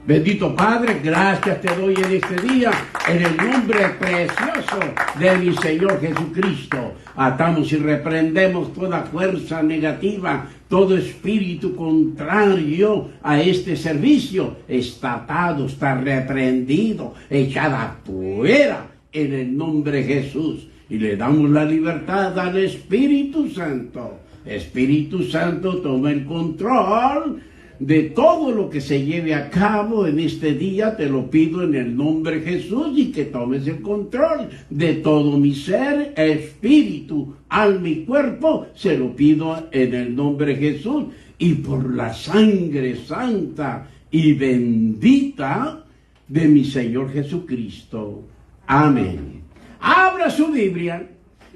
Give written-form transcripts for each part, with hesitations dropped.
Bendito Padre, gracias te doy en este día, en el nombre precioso de mi Señor Jesucristo. Atamos y reprendemos toda fuerza negativa, todo espíritu contrario a este servicio. Está atado, está reprendido, echada fuera en el nombre de Jesús. Y le damos la libertad al Espíritu Santo. Espíritu Santo, toma el control de todo lo que se lleve a cabo en este día. Te lo pido en el nombre de Jesús, y que tomes el control de todo mi ser, espíritu, alma y cuerpo. Se lo pido en el nombre de Jesús y por la sangre santa y bendita de mi Señor Jesucristo. Amén. Abra su Biblia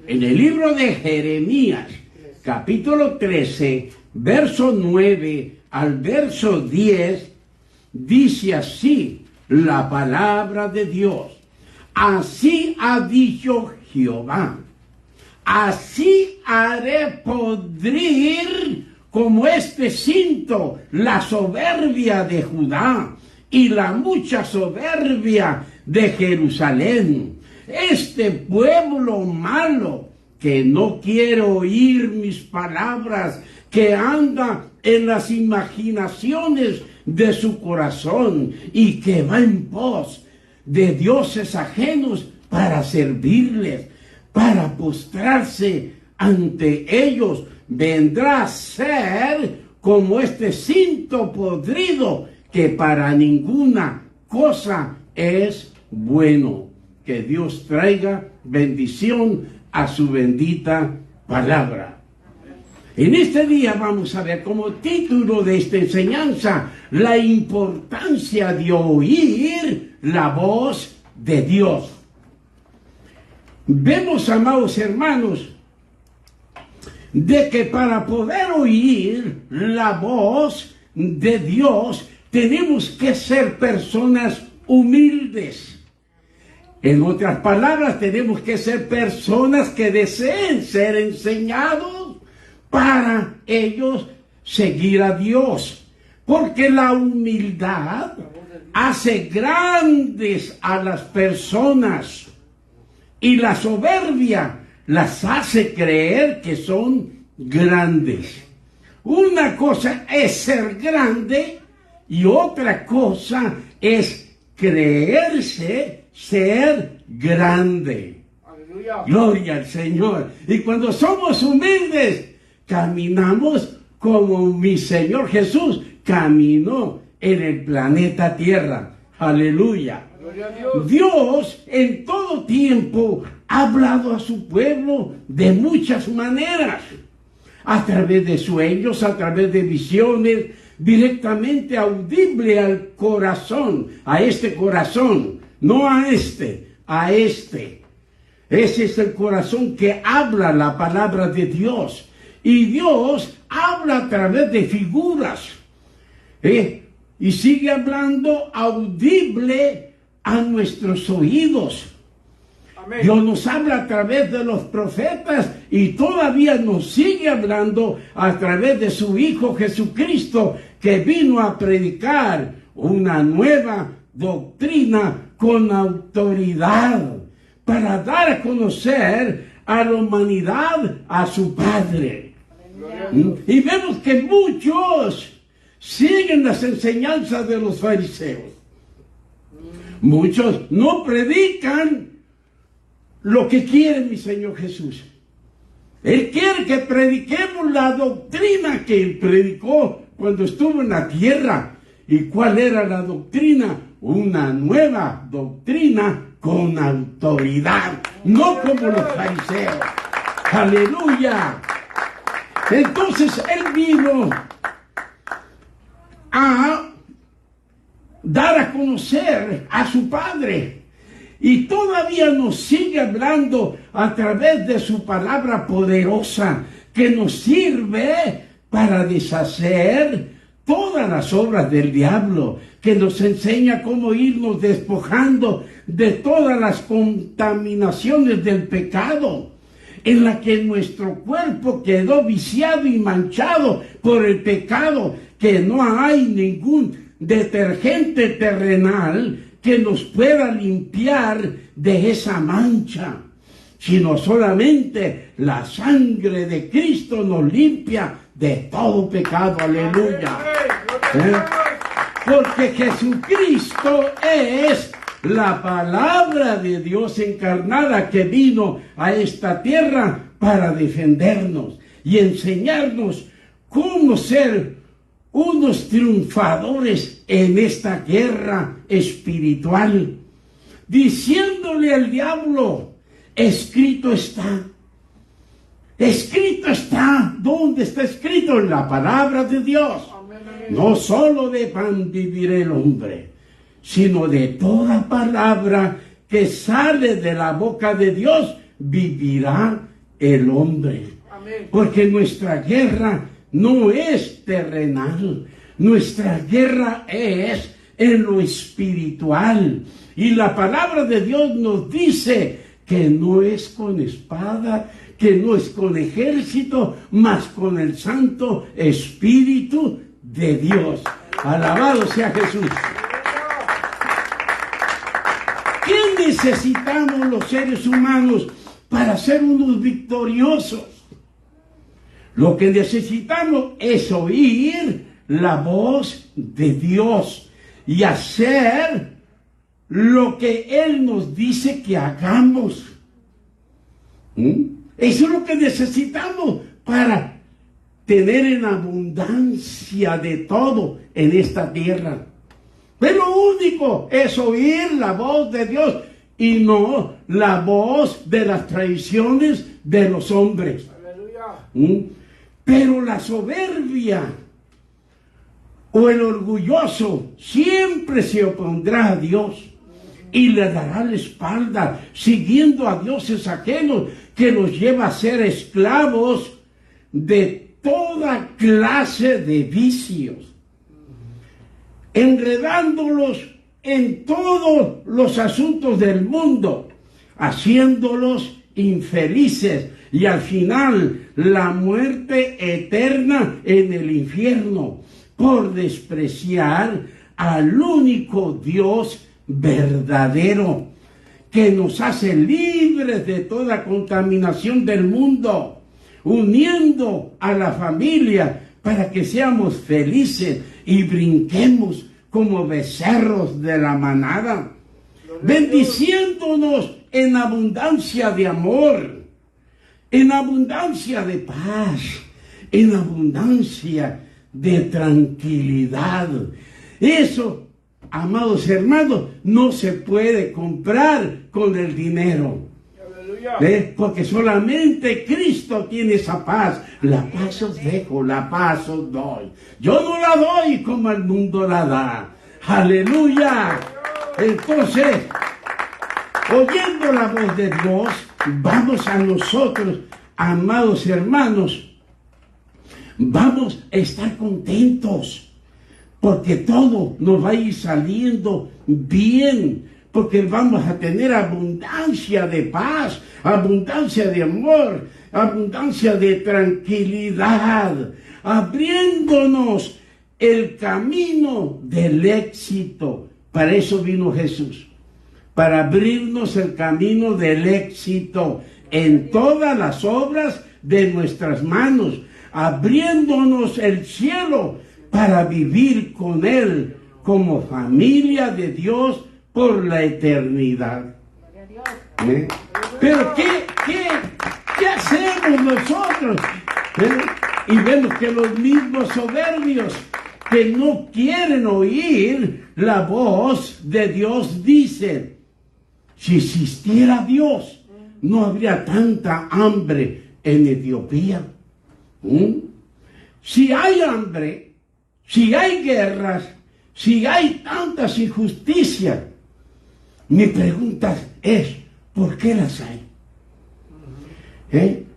en el libro de Jeremías, capítulo 13, verso 9 al verso 10, dice así la palabra de Dios. Así ha dicho Jehová: así haré podrir como este cinto la soberbia de Judá y la mucha soberbia de Jerusalén. Este pueblo malo que no quiere oír mis palabras, que anda en las imaginaciones de su corazón y que va en pos de dioses ajenos para servirles, para postrarse ante ellos, vendrá a ser como este cinto podrido que para ninguna cosa es bueno. Que Dios traiga bendición a su bendita palabra. En este día vamos a ver como título de esta enseñanza la importancia de oír la voz de Dios. Vemos, amados hermanos, de que para poder oír la voz de Dios tenemos que ser personas humildes. En otras palabras, tenemos que ser personas que deseen ser enseñados para ellos seguir a Dios. Porque la humildad hace grandes a las personas y la soberbia las hace creer que son grandes. Una cosa es ser grande y otra cosa es creerse ser grande. Aleluya. Gloria al Señor. Y cuando somos humildes, caminamos como mi Señor Jesús caminó en el planeta Tierra. Aleluya. Gloria a Dios. Dios en todo tiempo ha hablado a su pueblo de muchas maneras. A través de sueños, a través de visiones, directamente audible al corazón, a este corazón. No a este, a este. Ese es el corazón que habla la palabra de Dios. Y Dios habla a través de figuras. y sigue hablando audible a nuestros oídos. Amén. Dios nos habla a través de los profetas y todavía nos sigue hablando a través de su Hijo Jesucristo, que vino a predicar una nueva doctrina con autoridad para dar a conocer a la humanidad a su Padre. Y vemos que muchos siguen las enseñanzas de los fariseos. Muchos no predican lo que quiere mi Señor Jesús. Él quiere que prediquemos la doctrina que Él predicó cuando estuvo en la tierra. ¿Y cuál era la doctrina? Una nueva doctrina con autoridad, no como los fariseos. ¡Aleluya! Entonces Él vino a dar a conocer a su Padre, y todavía nos sigue hablando a través de su palabra poderosa, que nos sirve para deshacer todas las obras del diablo, que nos enseña cómo irnos despojando de todas las contaminaciones del pecado, en la que nuestro cuerpo quedó viciado y manchado por el pecado, que no hay ningún detergente terrenal que nos pueda limpiar de esa mancha, sino solamente la sangre de Cristo nos limpia de todo pecado. Aleluya. Porque Jesucristo es la palabra de Dios encarnada, que vino a esta tierra para defendernos y enseñarnos cómo ser unos triunfadores en esta guerra espiritual, diciéndole al diablo: escrito está. Escrito está. ¿Dónde está escrito? En la palabra de Dios. No solo de pan vivirá el hombre, sino de toda palabra que sale de la boca de Dios vivirá el hombre. Amén. Porque nuestra guerra no es terrenal, nuestra guerra es en lo espiritual. Y la palabra de Dios nos dice que no es con espada, que no es con ejército, mas con el Santo Espíritu de Dios. Alabado sea Jesús. ¿Qué necesitamos los seres humanos para ser unos victoriosos? Lo que necesitamos es oír la voz de Dios y hacer lo que Él nos dice que hagamos. Eso es lo que necesitamos para tener en abundancia de todo en esta tierra. Pero lo único es oír la voz de Dios y no la voz de las tradiciones de los hombres. Aleluya. Pero la soberbia o el orgulloso siempre se opondrá a Dios y le dará la espalda, siguiendo a dioses ajenos, que los lleva a ser esclavos de toda clase de vicios, enredándolos en todos los asuntos del mundo, haciéndolos infelices, y al final la muerte eterna en el infierno, por despreciar al único Dios verdadero, que nos hace libres de toda contaminación del mundo, uniendo a la familia para que seamos felices y brinquemos como becerros de la manada, bendiciéndonos en abundancia de amor, en abundancia de paz, en abundancia de tranquilidad. Eso, amados hermanos, no se puede comprar con el dinero. Porque solamente Cristo tiene esa paz. La paz os dejo, la paz os doy. Yo no la doy como el mundo la da. Aleluya. Entonces, oyendo la voz de Dios, vamos a nosotros, amados hermanos, vamos a estar contentos, porque todo nos va a ir saliendo bien, porque vamos a tener abundancia de paz, abundancia de amor, abundancia de tranquilidad, abriéndonos el camino del éxito. Para eso vino Jesús, para abrirnos el camino del éxito en todas las obras de nuestras manos, abriéndonos el cielo para vivir con Él como familia de Dios por la eternidad. Pero ¿qué hacemos nosotros? Y vemos que los mismos soberbios que no quieren oír la voz de Dios dicen: si existiera Dios, no habría tanta hambre en Etiopía. Si hay hambre, si hay guerras, si hay tantas injusticias, mi pregunta es: ¿por qué las hay?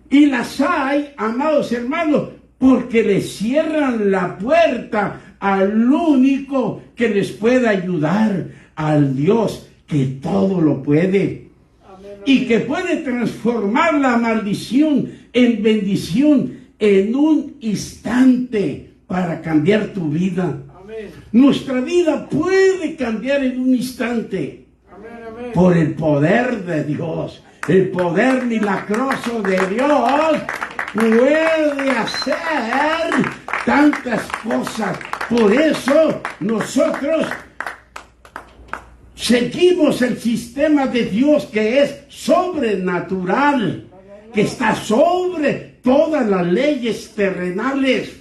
Y las hay, amados hermanos, porque le cierran la puerta al único que les puede ayudar, al Dios que todo lo puede. Amén. Y que puede transformar la maldición en bendición en un instante para cambiar tu vida. Amén. Nuestra vida puede cambiar en un instante. Amén. Por el poder de Dios. El poder milagroso de Dios puede hacer tantas cosas. Por eso nosotros seguimos el sistema de Dios, que es sobrenatural, que está sobre todas las leyes terrenales,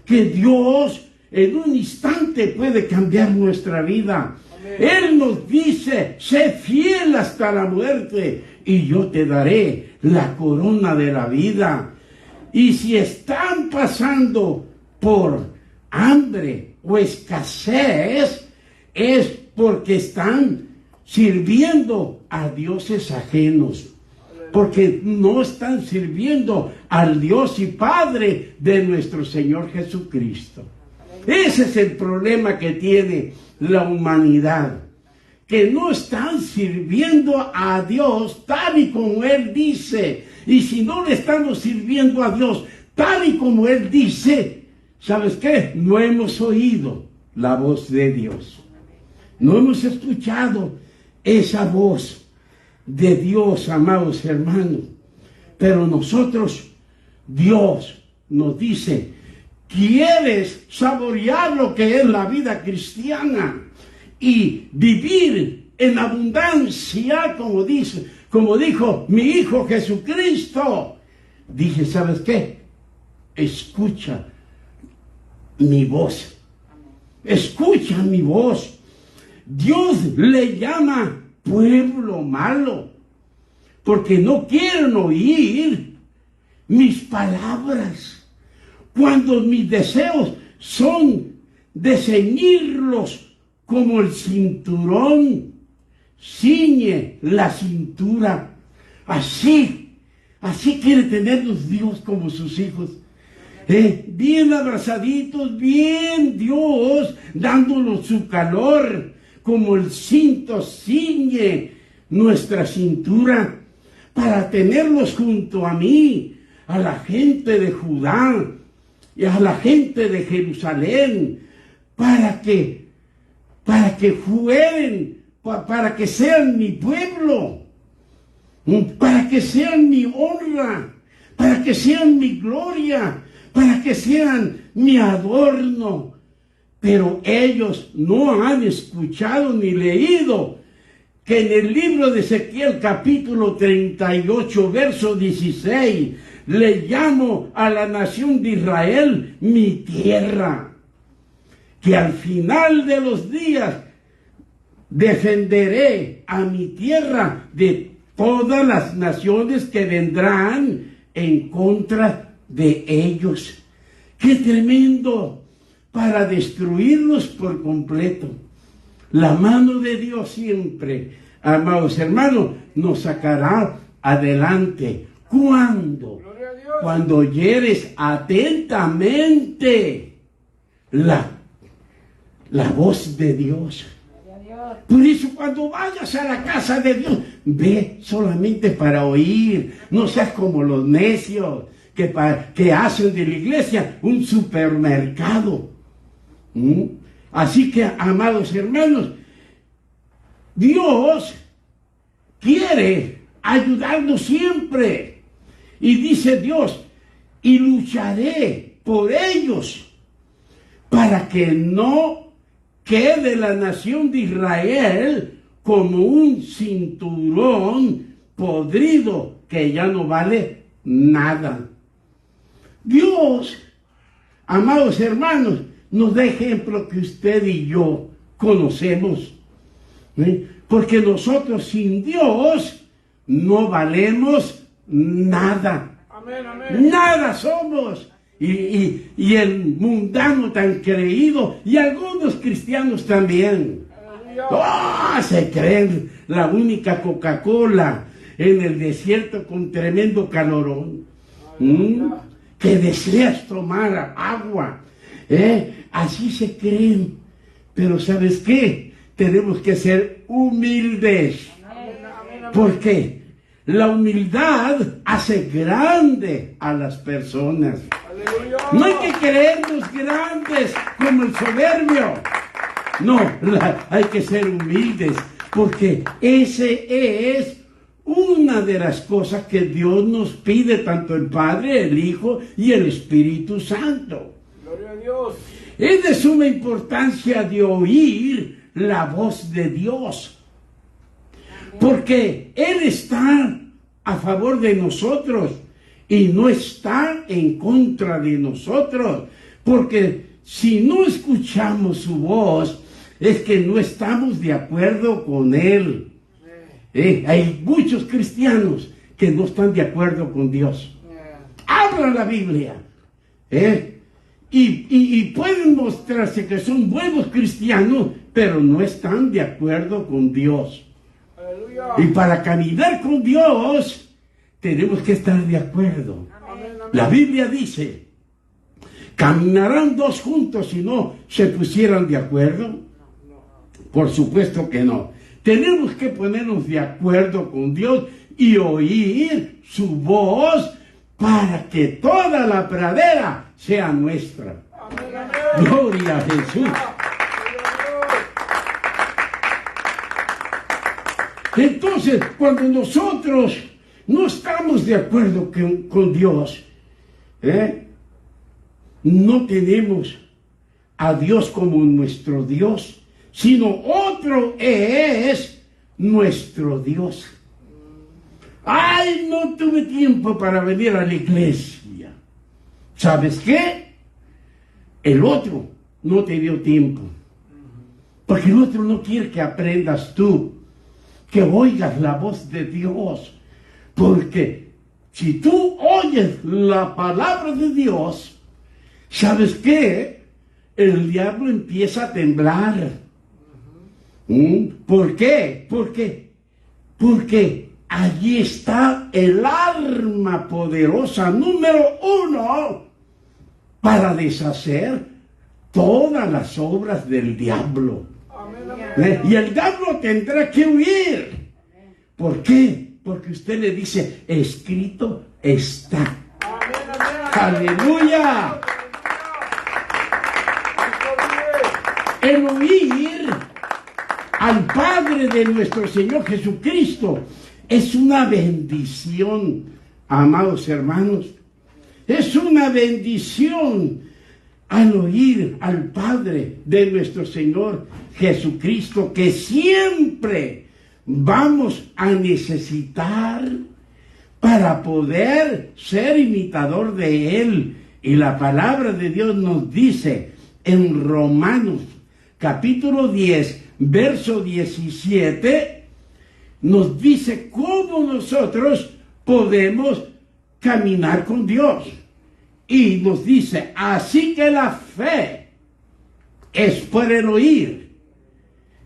que Dios en un instante puede cambiar nuestra vida. Él nos dice: sé fiel hasta la muerte y yo te daré la corona de la vida. Y si están pasando por hambre o escasez, es porque están sirviendo a dioses ajenos, porque no están sirviendo al Dios y Padre de nuestro Señor Jesucristo. Ese es el problema que tiene la humanidad, que no están sirviendo a Dios tal y como Él dice. Y si no le estamos sirviendo a Dios tal y como Él dice, ¿sabes qué? No hemos oído la voz de Dios. No hemos escuchado esa voz de Dios, amados hermanos. Pero nosotros, Dios nos dice: ¿quieres saborear lo que es la vida cristiana y vivir en abundancia, como dijo mi Hijo Jesucristo? Dije: ¿sabes qué? Escucha mi voz. Escucha mi voz. Dios le llama pueblo malo, porque no quieren oír mis palabras, cuando mis deseos son de ceñirlos como el cinturón ciñe la cintura. Así quiere tenerlos Dios como sus hijos. Bien abrazaditos, bien Dios dándonos su calor, como el cinto ciñe nuestra cintura, para tenerlos junto a mí, a la gente de Judá y a la gente de Jerusalén, para que jueguen, para que sean mi pueblo, para que sean mi honra, para que sean mi gloria, para que sean mi adorno. Pero ellos no han escuchado ni leído que en el libro de Ezequiel, capítulo 38, verso 16, le llamo a la nación de Israel mi tierra, que al final de los días defenderé a mi tierra de todas las naciones que vendrán en contra de ellos. ¡Qué tremendo! Para destruirlos por completo. La mano de Dios siempre, amados hermanos, nos sacará adelante. ¿Cuándo? Cuando oyeres atentamente la voz de Dios. Por eso cuando vayas a la casa de Dios, ve solamente para oír. No seas como los necios que hacen de la iglesia un supermercado. Así que, amados hermanos, Dios quiere ayudarnos siempre. Y dice Dios, y lucharé por ellos para que no quede la nación de Israel como un cinturón podrido que ya no vale nada. Dios, amados hermanos, nos da ejemplo que usted y yo conocemos. Porque nosotros sin Dios no valemos nada. Amén, amén. Nada somos. Y el mundano tan creído, y algunos cristianos también. Se creen la única Coca-Cola en el desierto con tremendo calorón. Que deseas tomar agua. Así se creen. Pero ¿sabes qué? Tenemos que ser humildes. Porque la humildad hace grande a las personas. No hay que creernos grandes como el soberbio. No, hay que ser humildes, porque ese es una de las cosas que Dios nos pide, tanto el Padre, el Hijo y el Espíritu Santo. Gloria a Dios. Es de suma importancia de oír la voz de Dios, porque Él está a favor de nosotros y no está en contra de nosotros, porque si no escuchamos su voz, es que no estamos de acuerdo con Él. Hay muchos cristianos que no están de acuerdo con Dios. Abran la Biblia. Y pueden mostrarse que son buenos cristianos, pero no están de acuerdo con Dios. Aleluya. Y para caminar con Dios, tenemos que estar de acuerdo. Amén, amén. La Biblia dice, ¿caminarán dos juntos si no se pusieran de acuerdo? Por supuesto que no. Tenemos que ponernos de acuerdo con Dios y oír su voz para que toda la pradera sea nuestra. Amén, amén. Gloria a Jesús. Entonces, cuando nosotros no estamos de acuerdo con Dios, no tenemos a Dios como nuestro Dios, sino otro es nuestro Dios. ¡Ay, no tuve tiempo para venir a la iglesia! ¿Sabes qué? El otro no te dio tiempo. Porque el otro no quiere que aprendas tú, que oigas la voz de Dios. Porque si tú oyes la palabra de Dios, ¿sabes qué? El diablo empieza a temblar. ¿Por qué? Porque allí está el arma poderosa número 1 para deshacer todas las obras del diablo. Amén, amén. Y el diablo tendrá que huir. ¿Por qué? Porque usted le dice, escrito está. Amén, amén. ¡Aleluya! El oír al Padre de nuestro Señor Jesucristo es una bendición, amados hermanos. Es una bendición al oír al Padre de nuestro Señor Jesucristo, que siempre vamos a necesitar para poder ser imitador de Él. Y la palabra de Dios nos dice en Romanos capítulo 10, verso 17, nos dice cómo nosotros podemos caminar con Dios. Y nos dice, así que la fe es por el oír.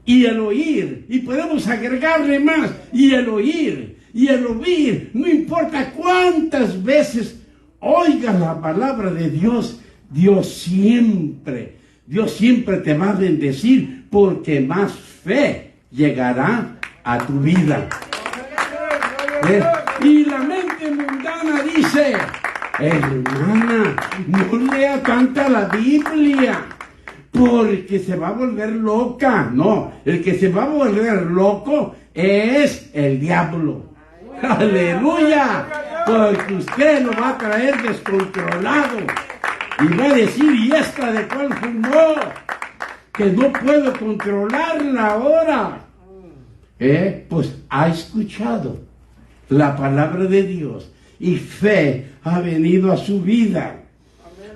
Y el oír, y podemos agregarle más, y el oír, y el oír, no importa cuántas veces oiga la palabra de Dios, Dios siempre Dios siempre te va a bendecir porque más fe llegará a tu vida. Y la mente mundana dice, hermana, no lea tanta la Biblia, porque se va a volver loca. No, el que se va a volver loco es el diablo. Aleluya, porque usted lo va a traer descontrolado y va a decir, ¿y esta de cuál fumó? Que no puedo controlarla ahora. Pues ha escuchado la palabra de Dios y fe ha venido a su vida.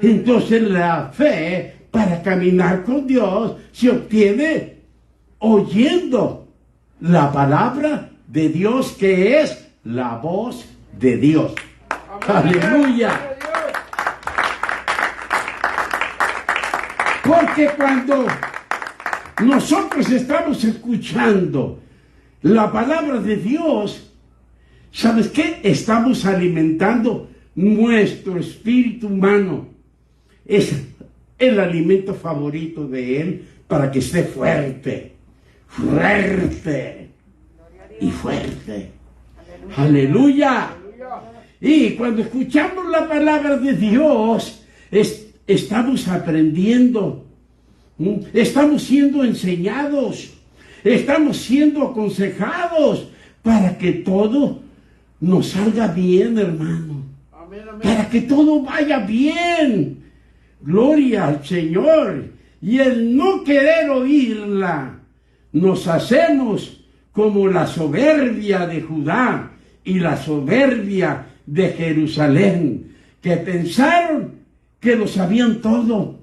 Entonces la fe para caminar con Dios se obtiene oyendo la palabra de Dios, que es la voz de Dios. Aleluya. Porque cuando nosotros estamos escuchando la palabra de Dios, ¿sabes qué? Estamos alimentando nuestro espíritu humano. Es el alimento favorito de Él para que esté fuerte, fuerte y fuerte. Aleluya. Y cuando escuchamos la palabra de Dios, estamos aprendiendo, estamos siendo enseñados, estamos siendo aconsejados para que todo nos salga bien, hermano. Amén, amén. Para que todo vaya bien. Gloria al Señor. Y el no querer oírla, nos hacemos como la soberbia de Judá y la soberbia de Jerusalén, que pensaron que lo sabían todo,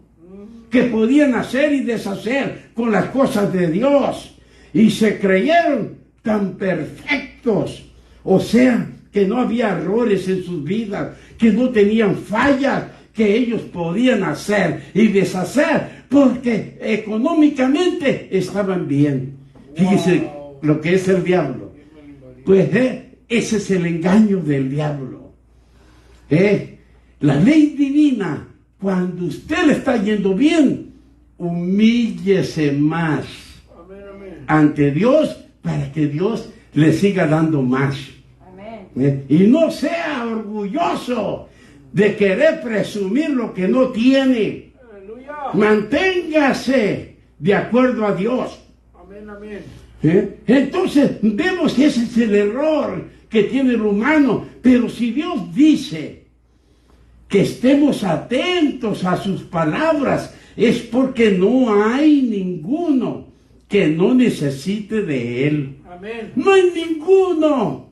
que podían hacer y deshacer con las cosas de Dios, y se creyeron tan perfectos, o sea, que no había errores en sus vidas, que no tenían fallas, que ellos podían hacer y deshacer, porque económicamente estaban bien. Fíjese lo que es el diablo. Pues ese es el engaño del diablo. La ley divina, cuando usted le está yendo bien, humíllese más ante Dios para que Dios le siga dando más. Y no sea orgulloso de querer presumir lo que no tiene. Aleluya. Manténgase de acuerdo a Dios. Amén, amén. Entonces vemos que ese es el error que tiene el humano. Pero si Dios dice que estemos atentos a sus palabras, es porque no hay ninguno que no necesite de Él. Amén. No hay ninguno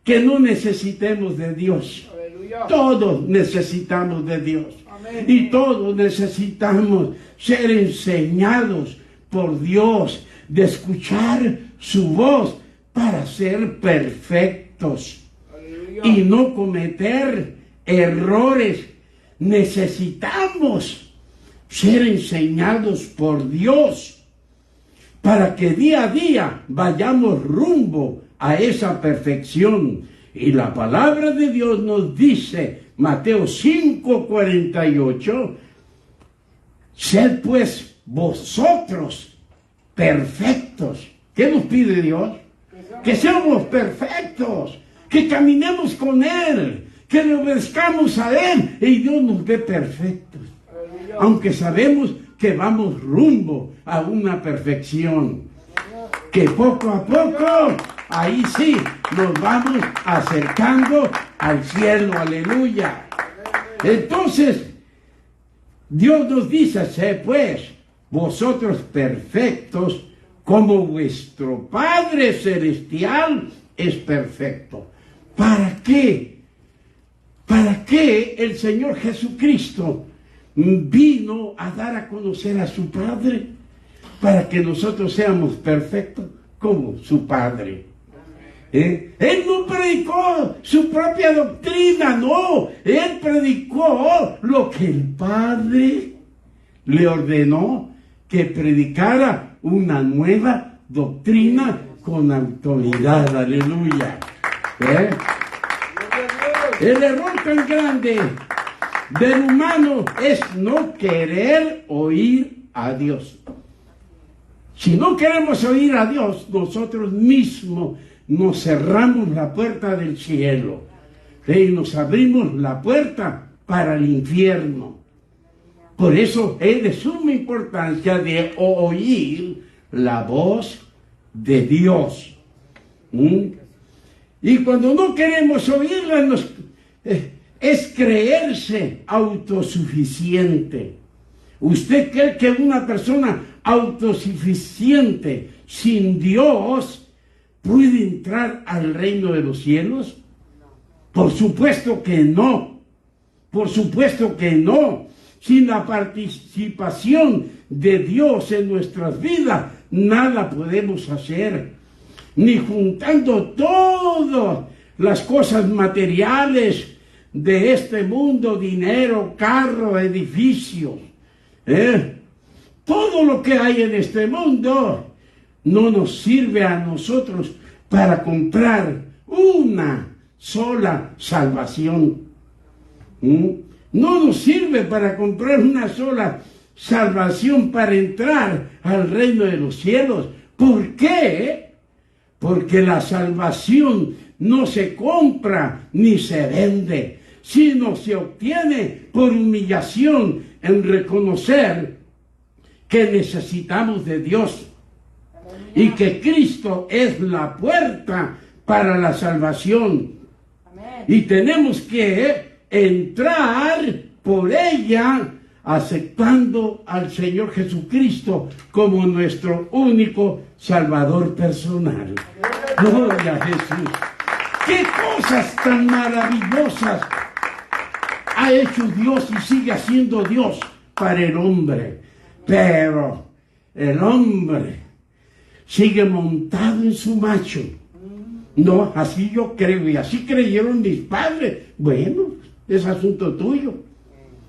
que no necesitemos de Dios. Aleluya. Todos necesitamos de Dios. Amén. Y todos necesitamos ser enseñados por Dios, de escuchar su voz para ser perfectos Aleluya. y no cometer errores. Necesitamos ser enseñados por Dios para que día a día vayamos rumbo a esa perfección. Y la palabra de Dios nos dice, Mateo 5:48, sed pues vosotros perfectos. ¿Qué nos pide Dios? Que seamos perfectos, que caminemos con Él, que le obedezcamos a Él, y Dios nos ve perfectos. Aleluya. Aunque sabemos que vamos rumbo a una perfección, que poco a poco, ahí sí, nos vamos acercando al cielo. Aleluya. Entonces, Dios nos dice, sé pues vosotros perfectos como vuestro Padre Celestial es perfecto. ¿Para qué? ¿Para qué el Señor Jesucristo vino a dar a conocer a su Padre? Para que nosotros seamos perfectos como su Padre. Él no predicó su propia doctrina, no. Él predicó lo que el Padre le ordenó que predicara, una nueva doctrina con autoridad. Aleluya. El error tan grande del humano es no querer oír a Dios. Si no queremos oír a Dios, nosotros mismos nos cerramos la puerta del cielo y nos abrimos la puerta para el infierno. Por eso es de suma importancia de oír la voz de Dios. Y cuando no queremos oírla, es creerse autosuficiente. ¿Usted cree que una persona autosuficiente sin Dios puede entrar al reino de los cielos? Por supuesto que no. Por supuesto que no. Sin la participación de Dios en nuestras vidas, nada podemos hacer. Ni juntando todas las cosas materiales de este mundo, dinero, carro, edificios, todo lo que hay en este mundo no nos sirve a nosotros para comprar una sola salvación. No nos sirve para comprar una sola salvación para entrar al reino de los cielos. ¿Por qué? Porque la salvación no se compra ni se vende, sino se obtiene por humillación en reconocer que necesitamos de Dios y que Cristo es la puerta para la salvación. Y tenemos que entrar por ella aceptando al Señor Jesucristo como nuestro único Salvador personal. Gloria a Jesús. ¡Qué cosas tan maravillosas ha hecho Dios y sigue haciendo Dios para el hombre! Pero el hombre sigue montado en su macho. No, así yo creo y así creyeron mis padres. Bueno, es asunto tuyo.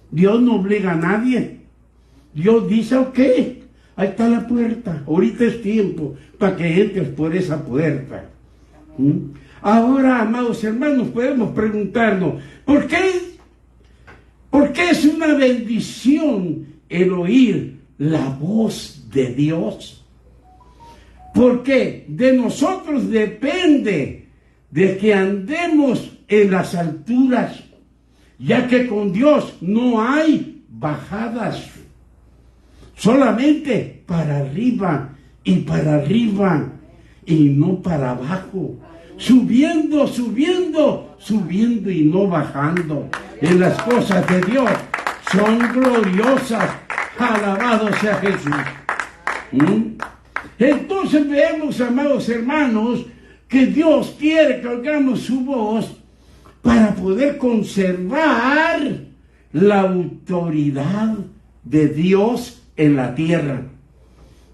Dios no obliga a nadie. Dios dice, ok, ahí está la puerta. Ahorita es tiempo para que entres por esa puerta. Ahora, amados hermanos, podemos preguntarnos, ¿por qué es una bendición el oír la voz de Dios? Porque de nosotros depende de que andemos en las alturas, ya que con Dios no hay bajadas, solamente para arriba y no para abajo, subiendo y no bajando. En las cosas de Dios son gloriosas, alabado sea Jesús. Entonces vemos, amados hermanos, que Dios quiere que oigamos su voz para poder conservar la autoridad de Dios en la tierra.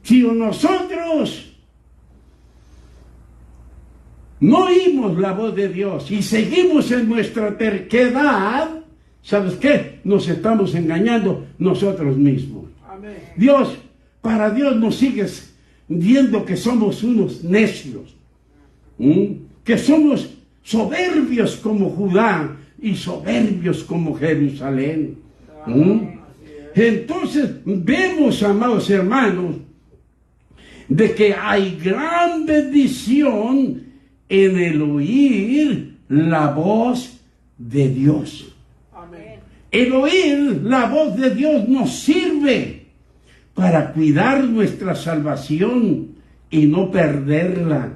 Si nosotros no oímos la voz de Dios y seguimos en nuestra terquedad, ¿sabes qué? Nos estamos engañando nosotros mismos. Amén. Para Dios nos sigues viendo que somos unos necios, que somos soberbios como Judá y soberbios como Jerusalén. Entonces vemos, amados hermanos, de que hay gran bendición en el oír la voz de Dios. Amén. El oír la voz de Dios nos sirve para cuidar nuestra salvación y no perderla.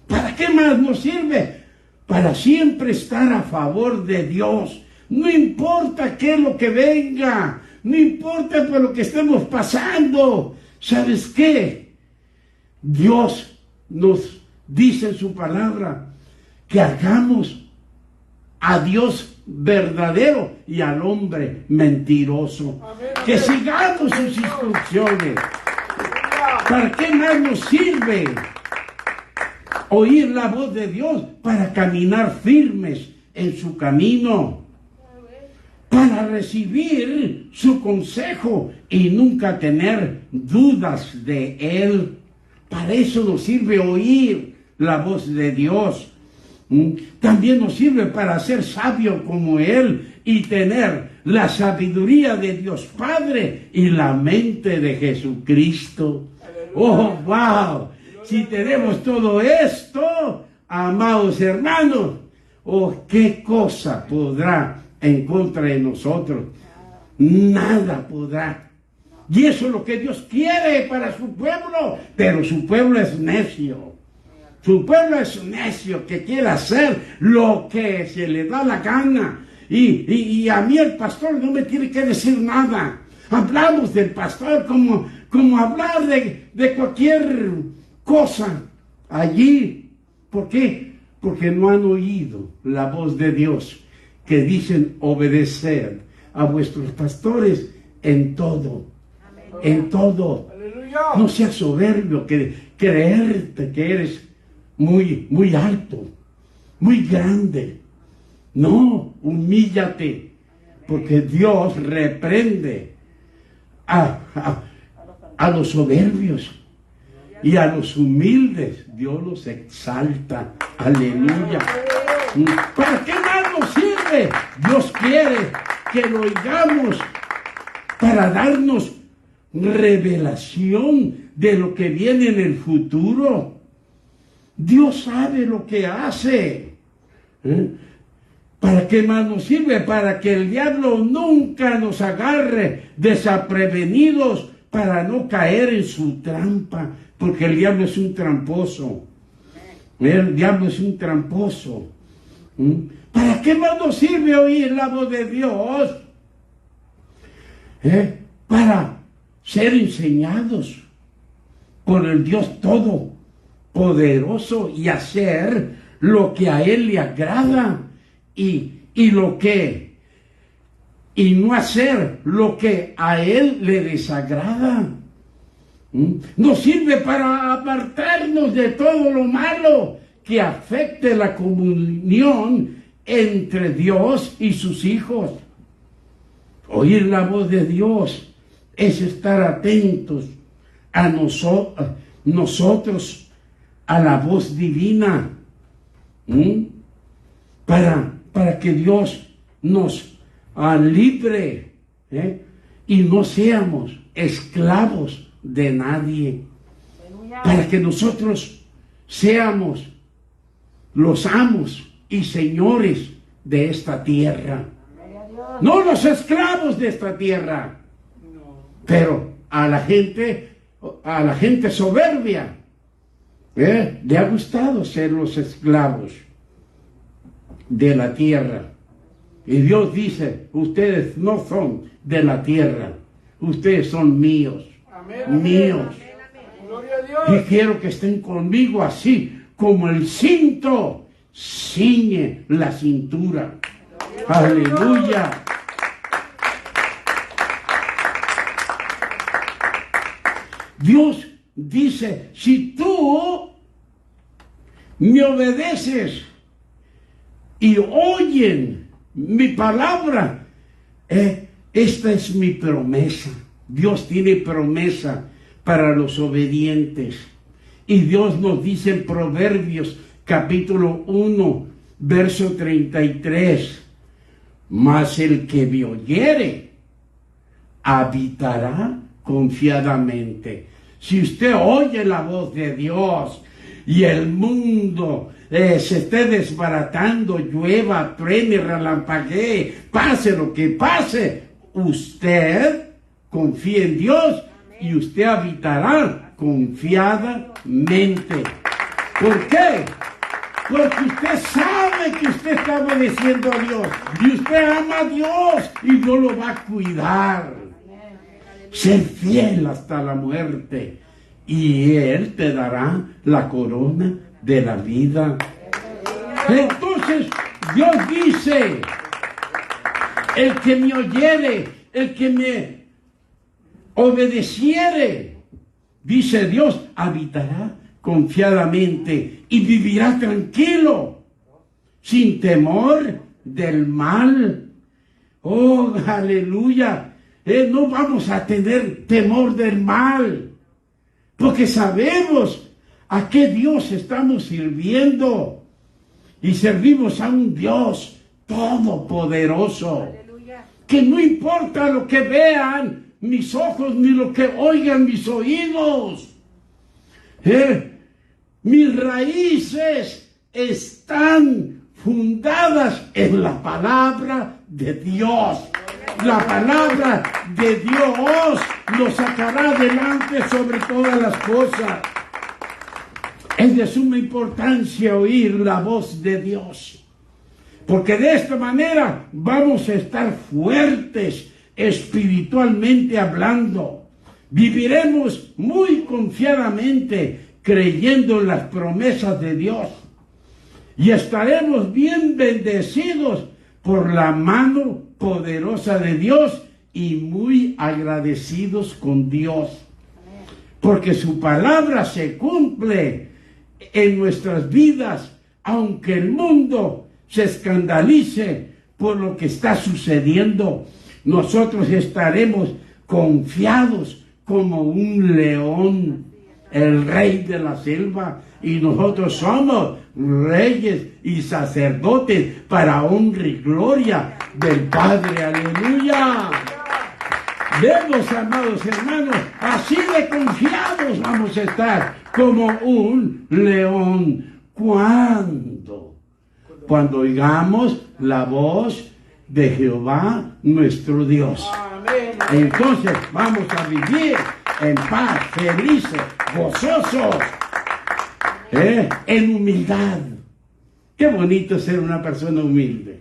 ¿Para qué más nos sirve? Para siempre estar a favor de Dios. No importa qué es lo que venga, no importa por lo que estemos pasando. ¿Sabes qué? Dios nos dice en su palabra que hagamos a Dios verdadero y al hombre mentiroso. Amén. Que sigamos sus instrucciones. ¿Para qué más nos sirve oír la voz de Dios? Para caminar firmes en su camino, para recibir su consejo y nunca tener dudas de Él. Para eso nos sirve oír la voz de Dios. También nos sirve para ser sabio como Él y tener la sabiduría de Dios Padre y la mente de Jesucristo. ¡Oh, wow! Si tenemos todo esto, amados hermanos, oh, ¿qué cosa podrá en contra de nosotros? Nada podrá. Y eso es lo que Dios quiere para su pueblo, pero su pueblo es necio. Su pueblo es necio que quiere hacer lo que se le da la gana. Y a mí el pastor no me tiene que decir nada. Hablamos del pastor como hablar de cualquier cosa allí. ¿Por qué? Porque no han oído la voz de Dios, que dicen obedecer a vuestros pastores en todo. En todo. Aleluya. No seas soberbio, que creerte que eres muy alto, muy grande. No, humíllate, porque Dios reprende a los soberbios y a los humildes. Dios los exalta. Aleluya. ¿Para qué más nos sirve? Dios quiere que lo oigamos para darnos revelación de lo que viene en el futuro. Dios sabe lo que hace. ¿Para qué más nos sirve? Para que el diablo nunca nos agarre desprevenidos, para no caer en su trampa, porque el diablo es un tramposo. El diablo es un tramposo. ¿Para qué más nos sirve oír la voz de Dios? Para ser enseñados por el Dios Todopoderoso y hacer lo que a Él le agrada y no hacer lo que a Él le desagrada. Nos sirve para apartarnos de todo lo malo que afecte la comunión entre Dios y sus hijos. Oír la voz de Dios es estar atentos a nosotros, a la voz divina, para que Dios nos libre, y no seamos esclavos de nadie, para que nosotros seamos los amos y señores de esta tierra, no los esclavos de esta tierra. Pero a la gente soberbia, le ha gustado ser los esclavos de la tierra. Y Dios dice, ustedes no son de la tierra, ustedes son míos. Amén, míos. amén, amén. Gloria a Dios. Y quiero que estén conmigo así como el cinto ciñe la cintura. Aleluya. Dios dice, si tú me obedeces y oyen mi palabra, esta es mi promesa. Dios tiene promesa para los obedientes. Y Dios nos dice en Proverbios capítulo 1, verso 33, mas el que me oyere habitará confiadamente. Si usted oye la voz de Dios y el mundo se esté desbaratando, llueva, truene, relampaguee, pase lo que pase, usted confía en Dios y usted habitará confiadamente. ¿Por qué? Porque usted sabe que usted está obedeciendo a Dios y usted ama a Dios y Dios lo va a cuidar. Ser fiel hasta la muerte y Él te dará la corona de la vida. Entonces Dios dice, el que me oyere, el que me obedeciere, dice Dios, habitará confiadamente y vivirá tranquilo, sin temor del mal. Oh, aleluya. No vamos a tener temor del mal, porque sabemos a qué Dios estamos sirviendo y servimos a un Dios todopoderoso. que no importa lo que vean mis ojos ni lo que oigan mis oídos. Mis raíces están fundadas en la palabra de Dios. La palabra de Dios nos sacará adelante sobre todas las cosas. Es de suma importancia oír la voz de Dios, porque de esta manera vamos a estar fuertes espiritualmente hablando. Viviremos muy confiadamente creyendo en las promesas de Dios y estaremos bien bendecidos por la mano poderosa de Dios y muy agradecidos con Dios, porque su palabra se cumple en nuestras vidas, aunque el mundo se escandalice por lo que está sucediendo. Nosotros estaremos confiados como un león, el rey de la selva, y nosotros somos reyes y sacerdotes para honra y gloria del Padre. Aleluya. Vemos, amados hermanos, así de confiados vamos a estar como un león. ¿Cuándo? Cuando oigamos la voz de Jehová nuestro Dios. Entonces vamos a vivir en paz, felices, gozosos, en humildad. Qué bonito ser una persona humilde.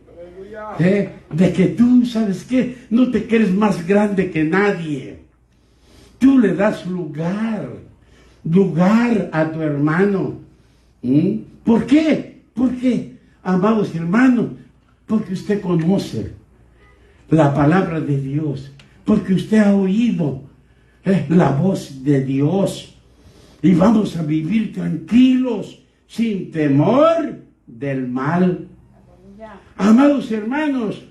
De que tú, ¿sabes qué? No te crees más grande que nadie. Tú le das lugar a tu hermano. ¿Por qué? Porque, amados hermanos, porque usted conoce la palabra de Dios, porque usted ha oído la voz de Dios, y vamos a vivir tranquilos, sin temor del mal. Amados hermanos,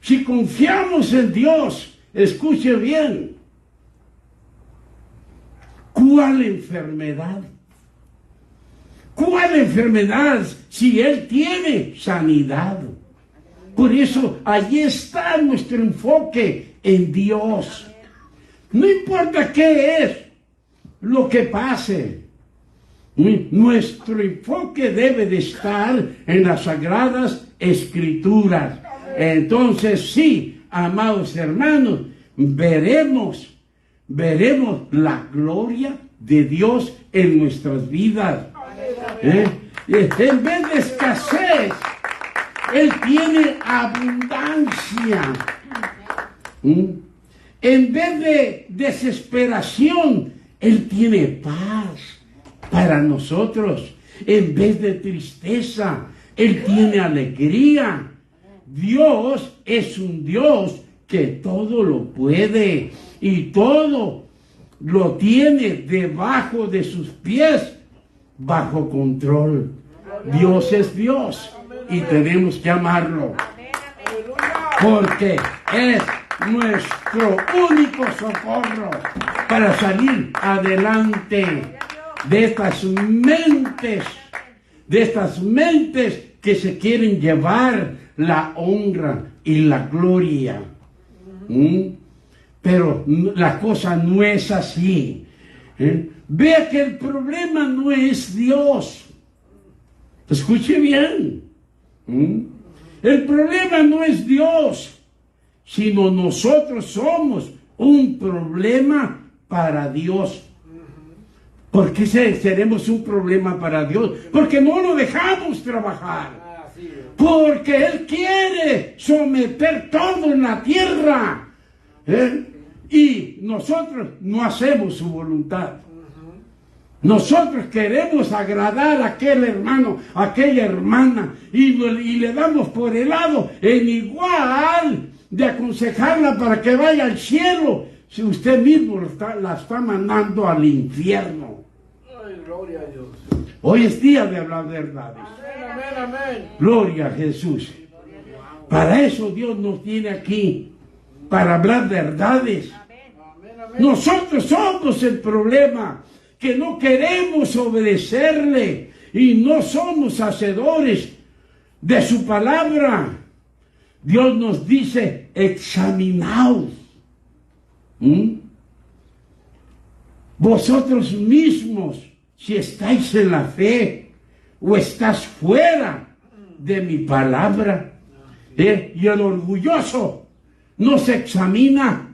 si confiamos en Dios, escuche bien, ¿cuál enfermedad? ¿Cuál enfermedad si Él tiene sanidad? Por eso, allí está nuestro enfoque en Dios. No importa qué es lo que pase, nuestro enfoque debe de estar en las Sagradas Escrituras. Entonces, sí, amados hermanos, veremos la gloria de Dios en nuestras vidas. En vez de escasez, Él tiene abundancia. En vez de desesperación, Él tiene paz para nosotros. En vez de tristeza, Él tiene alegría. Dios es un Dios que todo lo puede y todo lo tiene debajo de sus pies, bajo control. Dios es Dios y tenemos que amarlo, porque es nuestro único socorro para salir adelante de estas mentes que se quieren llevar la honra y la gloria. Pero la cosa no es así. Vea que el problema no es Dios. Escuche bien. El problema no es Dios, sino nosotros somos un problema para Dios. ¿Por qué seremos un problema para Dios? Porque no lo dejamos trabajar. Porque Él quiere someter todo en la tierra. Y nosotros no hacemos su voluntad. Nosotros queremos agradar a aquel hermano, a aquella hermana, y le damos por el lado en igual de aconsejarla para que vaya al cielo, si usted mismo la está mandando al infierno. Ay, gloria a Dios. Hoy es día de hablar verdades. Amén, amén, amén. Gloria a Jesús. Para eso Dios nos tiene aquí, para hablar verdades. Amén, amén. Nosotros somos el problema, que no queremos obedecerle y no somos hacedores de su palabra. Dios nos dice, examinaos. Vosotros mismos, si estáis en la fe o estás fuera de mi palabra. Y el orgulloso no se examina.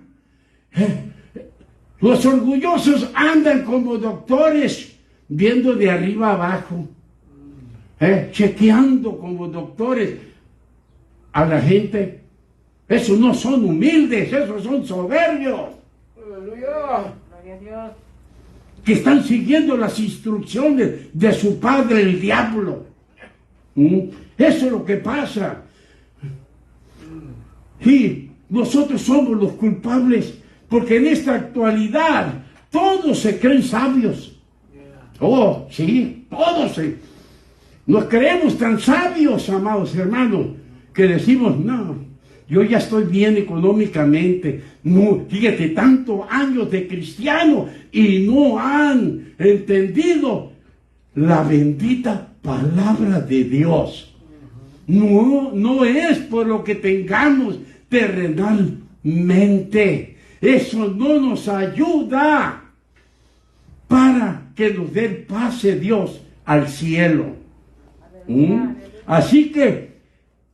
Los orgullosos andan como doctores, viendo de arriba abajo, chequeando como doctores a la gente. Esos no son humildes, esos son soberbios. Aleluya. Gloria a Dios. Que están siguiendo las instrucciones de su padre, el diablo. Eso es lo que pasa. Y nosotros somos los culpables, porque en esta actualidad todos se creen sabios. Oh, sí, todos nos creemos tan sabios, amados hermanos, que decimos, no, yo ya estoy bien económicamente. No, fíjate, tantos años de cristiano y no han entendido la bendita palabra de Dios. No es por lo que tengamos terrenalmente. Eso no nos ayuda para que nos dé el pase Dios al cielo. Así que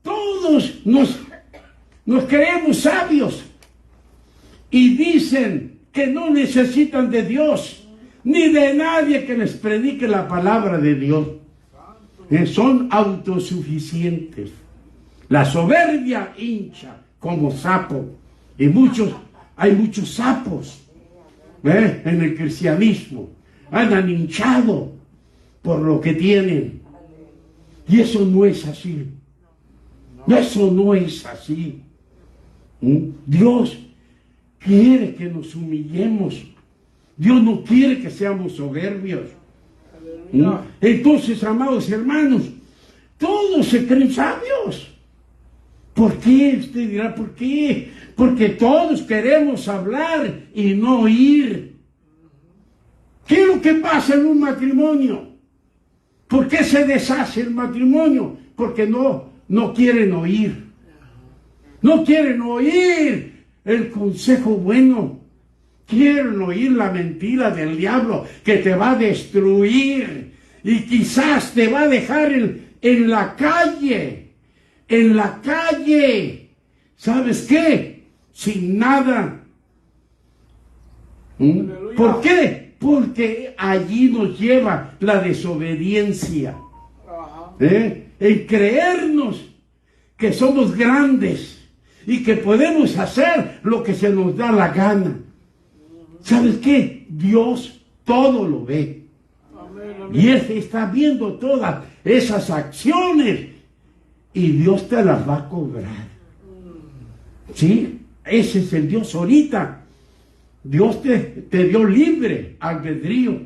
todos nos creemos sabios y dicen que no necesitan de Dios ni de nadie que les predique la palabra de Dios. Son autosuficientes. La soberbia hincha como sapo. Y hay muchos sapos en el cristianismo. Andan hinchados por lo que tienen. Y eso no es así. Eso no es así. Dios quiere que nos humillemos. Dios no quiere que seamos soberbios. Entonces, amados hermanos, todos se creen sabios. ¿Por qué? Usted dirá, ¿por qué? Porque todos queremos hablar y no oír. ¿Qué es lo que pasa en un matrimonio? ¿Por qué se deshace el matrimonio? Porque no quieren oír. No quieren oír el consejo bueno. Quieren oír la mentira del diablo que te va a destruir y quizás te va a dejar en la calle. En la calle. ¿Sabes qué? Sin nada. ¿Por qué? Porque allí nos lleva la desobediencia. En creernos que somos grandes y que podemos hacer lo que se nos da la gana. ¿Sabes qué? Dios todo lo ve. Y Él está viendo todas esas acciones y Dios te las va a cobrar. ¿Sí? Ese es el Dios ahorita. Dios te dio libre albedrío.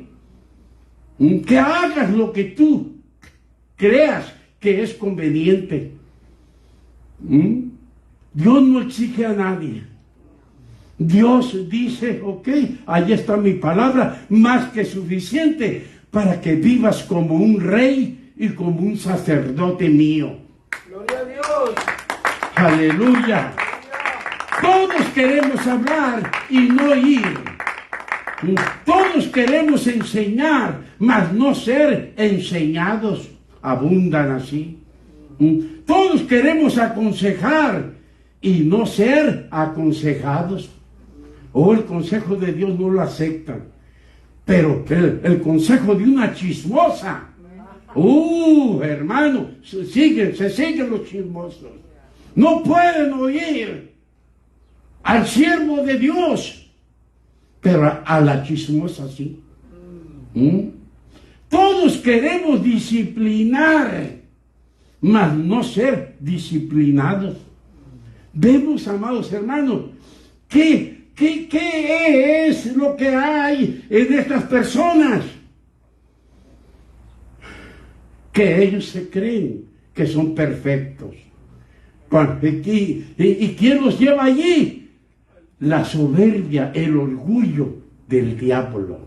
Que hagas lo que tú creas que es conveniente. Dios no exige a nadie. Dios dice, ok, ahí está mi palabra, más que suficiente para que vivas como un rey y como un sacerdote mío. Gloria a Dios. Aleluya. Todos queremos hablar y no oír. Todos queremos enseñar, mas no ser enseñados. Abundan así. Todos queremos aconsejar y no ser aconsejados. El consejo de Dios no lo aceptan. Pero el consejo de una chismosa. Hermano, se siguen los chismosos. No pueden oír al siervo de Dios, pero a la chismosa sí. Todos queremos disciplinar, mas no ser disciplinados. Vemos, amados hermanos, ¿qué es lo que hay en estas personas? Que ellos se creen que son perfectos. ¿Y quién los lleva allí? La soberbia, el orgullo del diablo.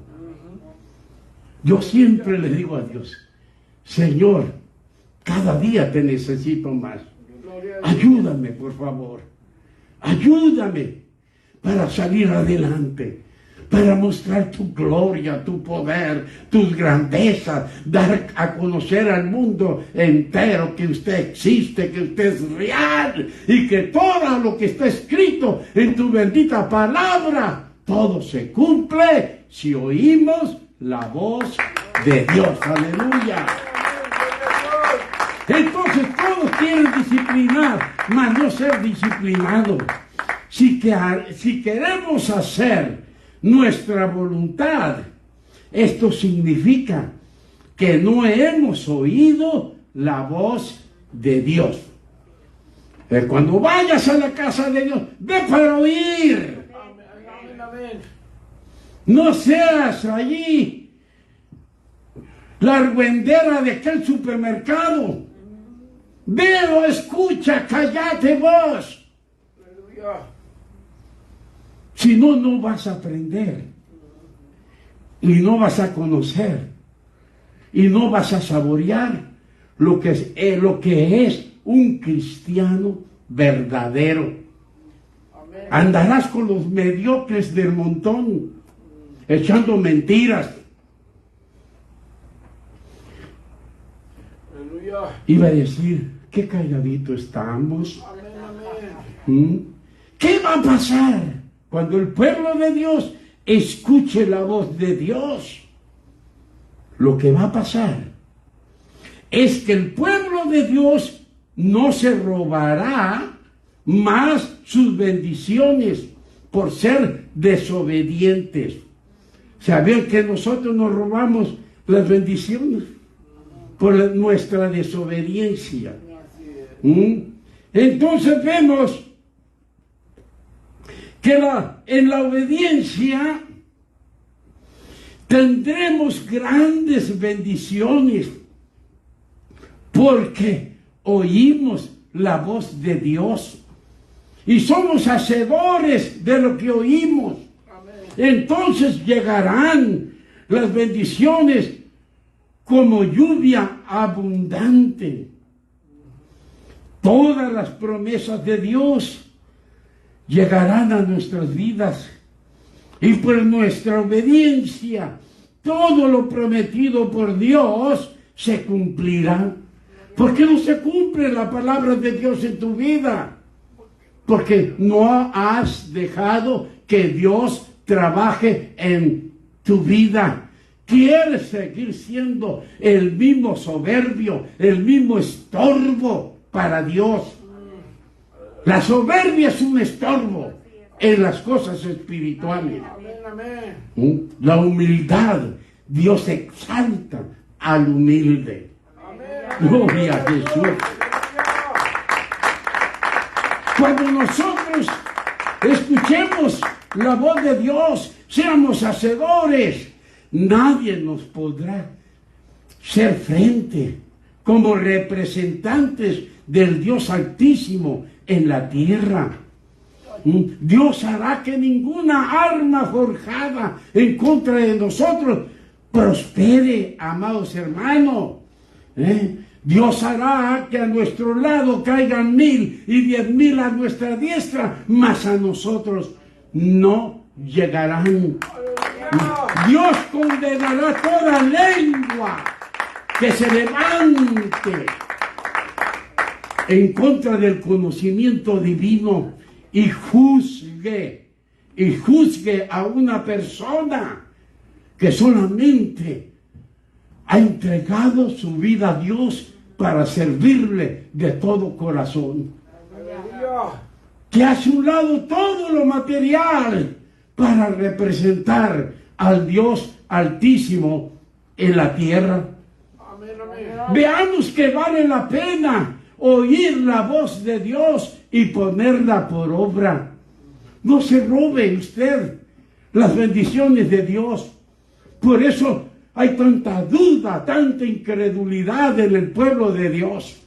Yo siempre le digo a Dios, Señor, cada día te necesito más. Ayúdame, por favor. Ayúdame para salir adelante, para mostrar tu gloria, tu poder, tus grandezas, dar a conocer al mundo entero que usted existe, que usted es real y que todo lo que está escrito en tu bendita palabra, todo se cumple si oímos la voz de Dios. Aleluya. Entonces todos quieren disciplinar, mas no ser disciplinados. Si queremos hacer nuestra voluntad, esto significa que no hemos oído la voz de Dios. Cuando vayas a la casa de Dios, ve para oír. No seas allí la argüendera de aquel supermercado. Ve o escucha, cállate vos. Si no, no vas a aprender. Y no vas a conocer. Y no vas a saborear lo que es un cristiano verdadero. Andarás con los mediocres del montón, echando mentiras. Iba a decir, qué calladito estamos. ¿Qué va a pasar cuando el pueblo de Dios escuche la voz de Dios? Lo que va a pasar es que el pueblo de Dios no se robará más sus bendiciones por ser desobedientes. ¿Sabían que nosotros nos robamos las bendiciones por nuestra desobediencia? Entonces vemos que en la obediencia tendremos grandes bendiciones porque oímos la voz de Dios y somos hacedores de lo que oímos. Entonces llegarán las bendiciones como lluvia abundante. Todas las promesas de Dios llegarán a nuestras vidas y por nuestra obediencia todo lo prometido por Dios se cumplirá. ¿Por qué no se cumple la palabra de Dios en tu vida? Porque no has dejado que Dios trabaje en tu vida. Quieres seguir siendo el mismo soberbio, el mismo estorbo para Dios. La soberbia es un estorbo en las cosas espirituales. La humildad, Dios exalta al humilde. Gloria a Jesús. Cuando nosotros escuchemos la voz de Dios, seamos hacedores, nadie nos podrá ser frente como representantes del Dios Altísimo en la tierra. Dios hará que ninguna arma forjada en contra de nosotros prospere, amados hermanos. Dios hará que a nuestro lado caigan 1000 y 10,000 a nuestra diestra, mas a nosotros no llegarán. Dios condenará toda lengua que se levante en contra del conocimiento divino y juzgue a una persona que solamente ha entregado su vida a Dios para servirle de todo corazón. Que hace un lado todo lo material para representar al Dios Altísimo en la tierra. Veamos que vale la pena oír la voz de Dios y ponerla por obra. No se robe usted las bendiciones de Dios. Por eso hay tanta duda, tanta incredulidad en el pueblo de Dios.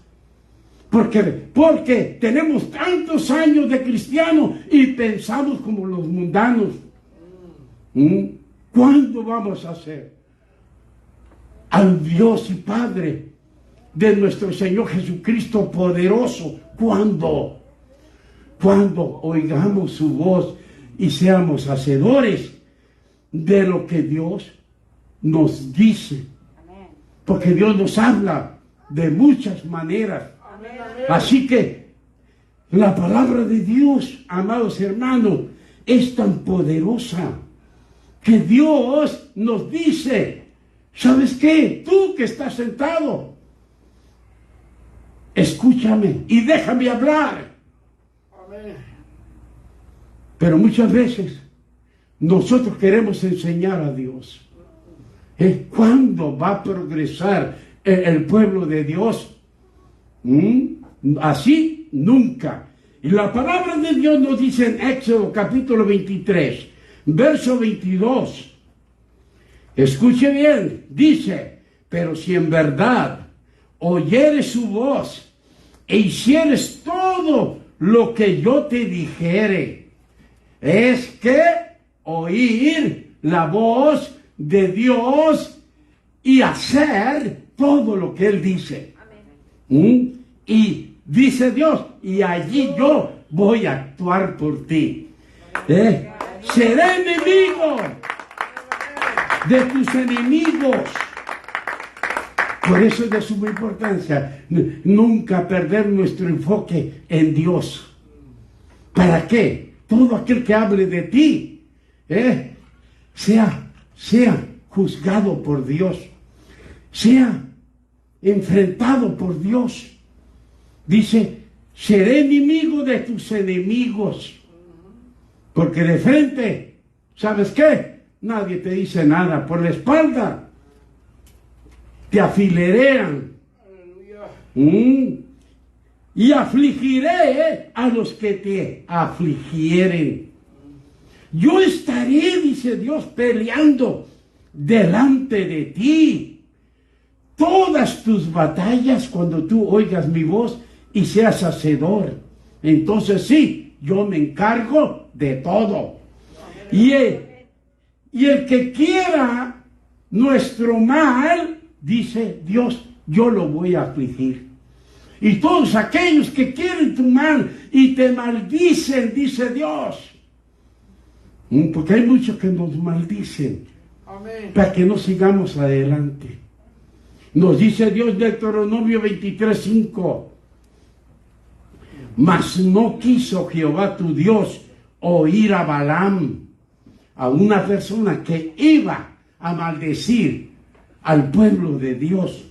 Porque tenemos tantos años de cristianos y pensamos como los mundanos. ¿Cuándo vamos a ser al Dios y Padre de nuestro Señor Jesucristo poderoso. ¿Cuándo? Cuando oigamos su voz y seamos hacedores de lo que Dios nos dice. Porque Dios nos habla de muchas maneras. Así que la palabra de Dios, amados hermanos, es tan poderosa que Dios nos dice, ¿sabes qué? Tú que estás sentado, escúchame y déjame hablar. Pero muchas veces nosotros queremos enseñar a Dios. ¿Cuándo va a progresar el pueblo de Dios? Así nunca. Y la palabra de Dios nos dice en Éxodo capítulo 23, verso 22. Escuche bien, dice, pero si en verdad oyeres su voz e hicieres todo lo que yo te dijere, es que oír la voz de Dios y hacer todo lo que Él dice. Y dice Dios, y allí yo voy a actuar por ti. Seré enemigo de tus enemigos. Por eso es de suma importancia nunca perder nuestro enfoque en Dios. ¿Para qué? Todo aquel que hable de ti sea juzgado por Dios, sea enfrentado por Dios. Dice, seré enemigo de tus enemigos. Porque de frente, ¿sabes qué? Nadie te dice nada. Por la espalda te afilerean. Y afligiré a los que te afligieren. Yo estaré, dice Dios, peleando delante de ti. Todas tus batallas, cuando tú oigas mi voz y seas hacedor, entonces sí, yo me encargo de todo. Y el que quiera nuestro mal, dice Dios, yo lo voy a afligir. Y todos aquellos que quieren tu mal y te maldicen, dice Dios. Porque hay muchos que nos maldicen. Amén. Para que no sigamos adelante. Nos dice Dios en Deuteronomio 23:5. Mas no quiso Jehová tu Dios oír a Balaam, a una persona que iba a maldecir al pueblo de Dios.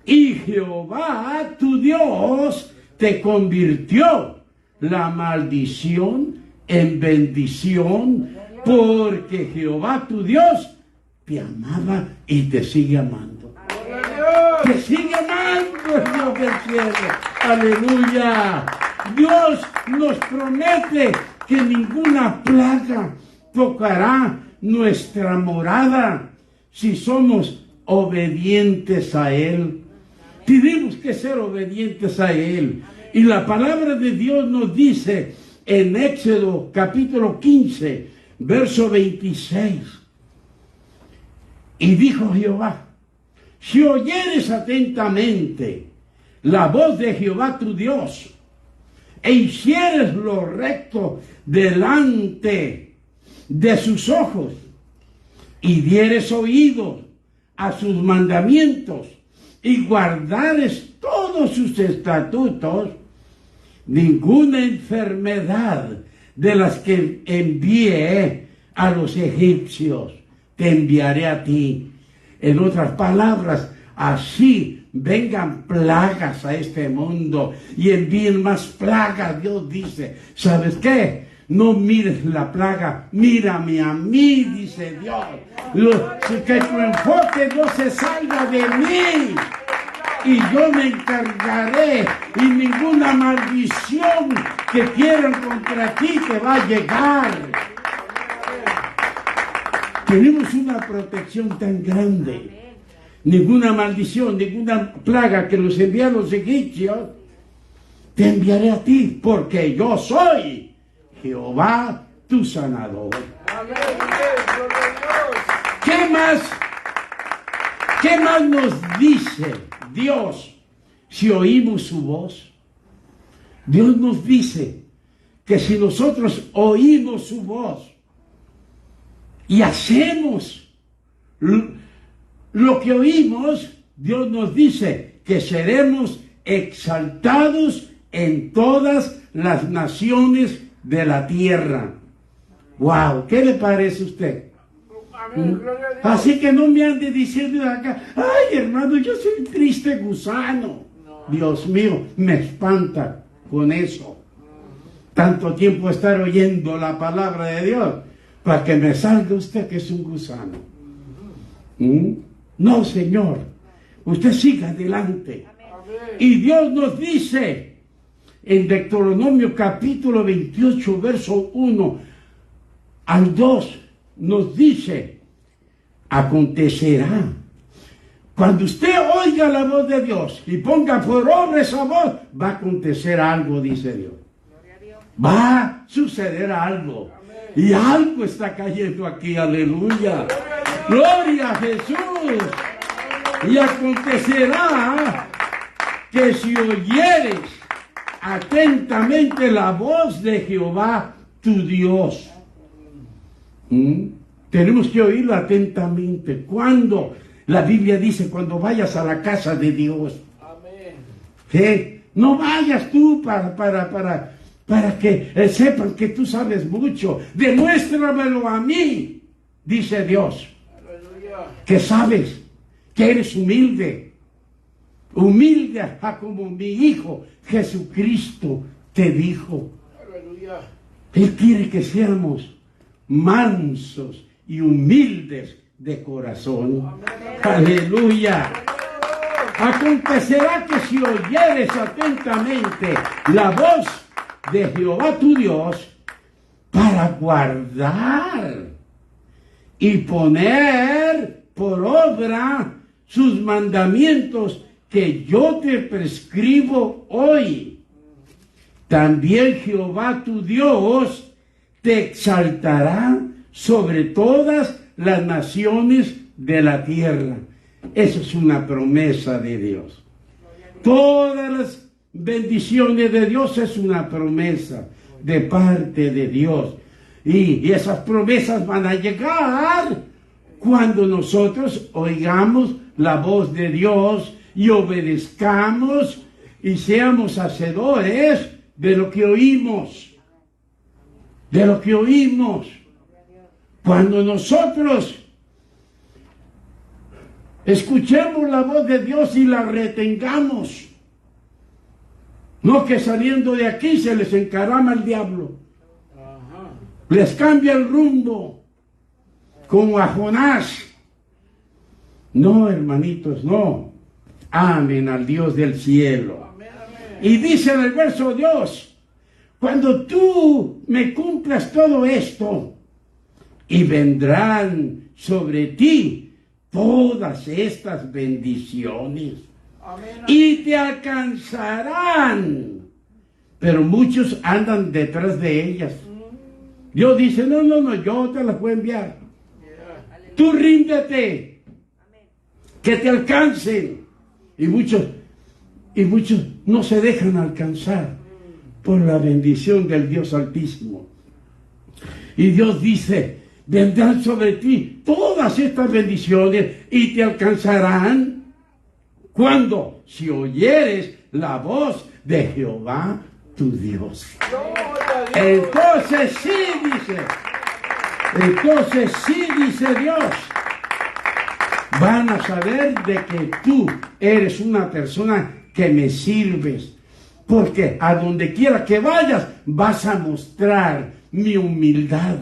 Y Jehová tu Dios te convirtió la maldición en bendición, porque Jehová tu Dios te amaba y te sigue amando. Te sigue amando el Dios del cielo. Aleluya. Dios nos promete que ninguna plaga tocará nuestra morada si somos obedientes a Él. Tenemos que ser obedientes a Él. Y la palabra de Dios nos dice en Éxodo capítulo 15, verso 26. Y dijo Jehová, si oyeres atentamente la voz de Jehová tu Dios, e hicieres lo recto delante de sus ojos, y dieres oídos a sus mandamientos, y guardares todos sus estatutos, ninguna enfermedad de las que envié a los egipcios te enviaré a ti. En otras palabras, así vengan plagas a este mundo y envíen más plagas. Dios dice, ¿sabes qué? No mires la plaga, mírame a mí, dice Dios. Que tu enfoque no se salga de mí. Y yo me encargaré, y ninguna maldición que quieran contra ti te va a llegar. Tenemos una protección tan grande. Ninguna maldición, ninguna plaga que los envié a los egipcios, te enviaré a ti, porque yo soy Jehová tu sanador. ¿Qué más nos dice Dios si oímos su voz. Dios nos dice que si nosotros oímos su voz y hacemos lo que oímos, Dios nos dice que seremos exaltados en todas las naciones de la tierra. ¡Wow! ¿Qué le parece a usted? Amén, gloria a Dios. Así que no me ande diciendo de acá, ay hermano, yo soy un triste gusano. Dios mío, me espanta con eso. Tanto tiempo estar oyendo la palabra de Dios para que me salga usted que es un gusano. No, Señor, usted siga adelante. Amén. Y Dios nos dice en Deuteronomio capítulo 28, verso 1 al 2, nos dice, acontecerá, cuando usted oiga la voz de Dios y ponga por obra esa voz, va a acontecer algo, dice Dios. Va a suceder algo. Y algo está cayendo aquí, aleluya. Gloria a Jesús. Y acontecerá que si oyeres atentamente la voz de Jehová, tu Dios. Tenemos que oírlo atentamente. ¿Cuándo? La Biblia dice, cuando vayas a la casa de Dios. Amén. ¿Qué? No vayas tú para que sepan que tú sabes mucho. Demuéstramelo a mí, dice Dios. Aleluya. Que sabes, que eres humilde. Humilde como mi Hijo Jesucristo te dijo. Aleluya. Él quiere que seamos mansos y humildes de corazón. Aleluya. Acontecerá que si oyeres atentamente la voz de Jehová tu Dios, para guardar y poner por obra sus mandamientos que yo te prescribo hoy, también Jehová tu Dios te exaltará sobre todas las naciones de la tierra. Eso es una promesa de Dios. Todas las bendiciones de Dios es una promesa de parte de Dios. Y esas promesas van a llegar cuando nosotros oigamos la voz de Dios y obedezcamos y seamos hacedores de lo que oímos. De lo que oímos. Cuando nosotros escuchemos la voz de Dios y la retengamos, no que saliendo de aquí se les encarama el diablo, les cambia el rumbo, como a Jonás. No, hermanitos, no. Amen al Dios del cielo. Amén, amén. Y dice en el verso 2, cuando tú me cumplas todo esto, y vendrán sobre ti todas estas bendiciones, Amén. y te alcanzarán. Pero muchos andan detrás de ellas. Dios dice, no, yo te las voy a enviar. Tú ríndete, que te alcancen. Y muchos no se dejan alcanzar por la bendición del Dios Altísimo. Y Dios dice, vendrán sobre ti todas estas bendiciones y te alcanzarán cuando, si oyeres la voz de Jehová tu Dios. Entonces sí dice Dios, van a saber de que tú eres una persona que me sirves, porque a donde quiera que vayas vas a mostrar mi humildad.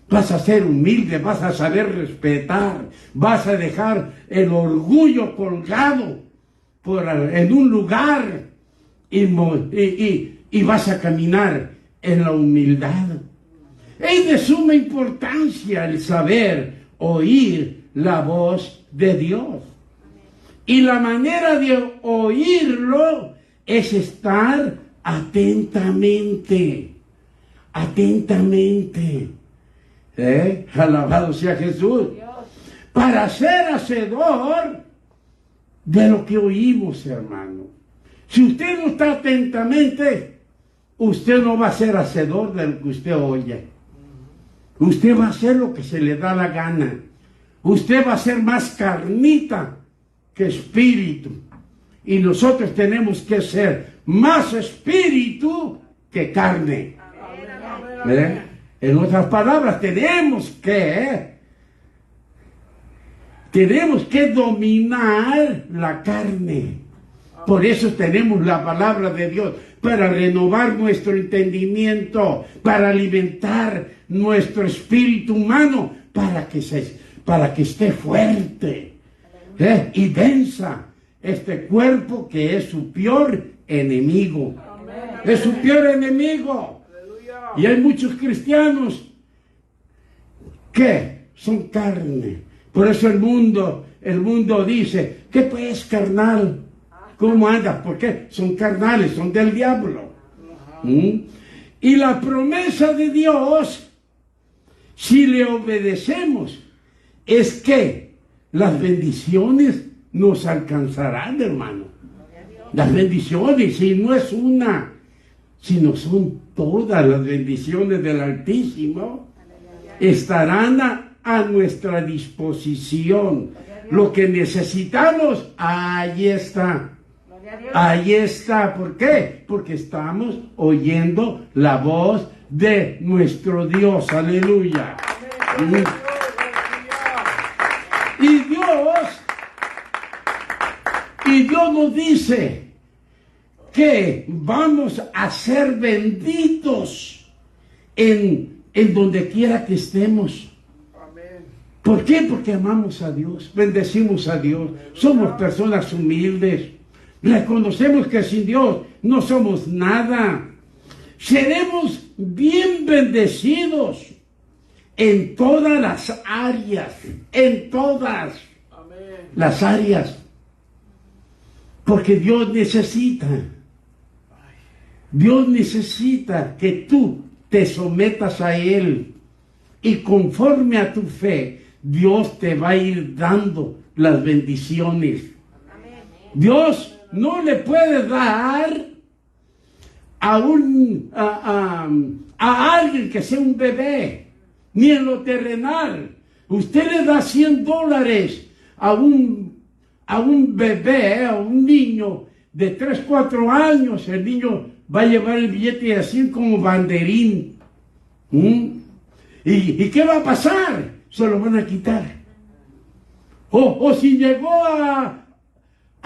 Vas a ser humilde, vas a saber respetar, vas a dejar el orgullo colgado en un lugar y vas a caminar en la humildad. Es de suma importancia el saber oír la voz de Dios. Y la manera de oírlo es estar atentamente. Alabado sea Jesús. Para ser hacedor de lo que oímos, hermano. Si usted no está atentamente, usted no va a ser hacedor de lo que usted oye. Usted va a hacer lo que se le da la gana. Usted va a ser más carnita que espíritu. Y nosotros tenemos que ser más espíritu que carne. ¿Verdad? En otras palabras, tenemos que dominar la carne. Por eso tenemos la palabra de Dios, para renovar nuestro entendimiento, para alimentar nuestro espíritu humano, para que esté fuerte y venza este cuerpo que es su peor enemigo. Es su peor enemigo. Y hay muchos cristianos que son carne. Por eso el mundo dice, ¿qué pues, carnal? ¿Cómo andas? ¿Por qué? Son carnales, son del diablo. Y la promesa de Dios, si le obedecemos, es que las bendiciones nos alcanzarán, hermano. Las bendiciones, si no es una, sino son todas las bendiciones del Altísimo, estarán a nuestra disposición. Lo que necesitamos, ahí está. Ahí está. ¿Por qué? Porque estamos oyendo la voz de nuestro Dios. Aleluya. Y Dios nos dice que vamos a ser benditos en donde quiera que estemos. ¿Por qué? Porque amamos a Dios, bendecimos a Dios, somos personas humildes, reconocemos que sin Dios no somos nada. Seremos bien bendecidos en todas las áreas, en todas las áreas, porque Dios necesita que tú te sometas a Él, y conforme a tu fe, Dios te va a ir dando las bendiciones. Dios no le puede dar a alguien que sea un bebé, ni en lo terrenal. Usted le da $100 a un bebé, a un niño de 3, 4 años, el niño va a llevar el billete así como banderín. ¿Y qué va a pasar? Se lo van a quitar. O si llegó a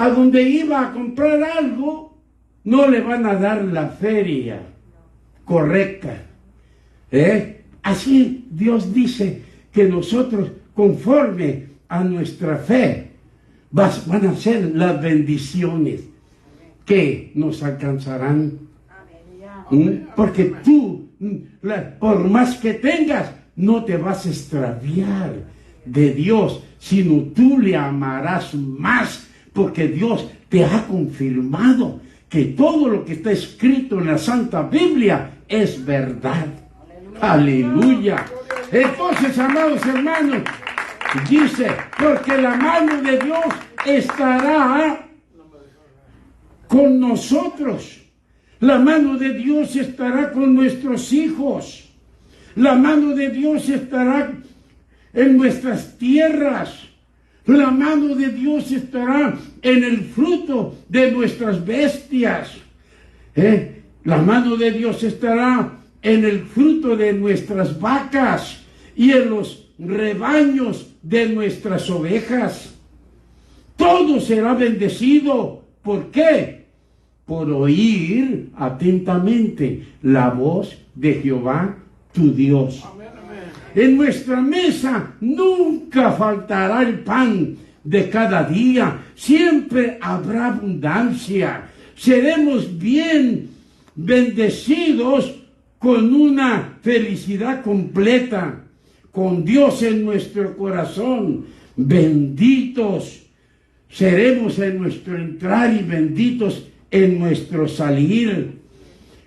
donde iba a comprar algo, no le van a dar la feria correcta. Así Dios dice que nosotros, conforme a nuestra fe, van a ser las bendiciones que nos alcanzarán. Porque tú, por más que tengas, no te vas a extraviar de Dios, sino tú le amarás más, porque Dios te ha confirmado que todo lo que está escrito en la Santa Biblia es verdad. Aleluya. Entonces, amados hermanos, dice, porque la mano de Dios estará con nosotros. La mano de Dios estará con nuestros hijos. La mano de Dios estará en nuestras tierras. La mano de Dios estará en el fruto de nuestras bestias. La mano de Dios estará en el fruto de nuestras vacas y en los rebaños de nuestras ovejas. Todo será bendecido. ¿Por qué? Por oír atentamente la voz de Jehová tu Dios. En nuestra mesa nunca faltará el pan de cada día. Siempre habrá abundancia. Seremos bien bendecidos con una felicidad completa, con Dios en nuestro corazón. Benditos seremos en nuestro entrar y benditos en nuestro salir,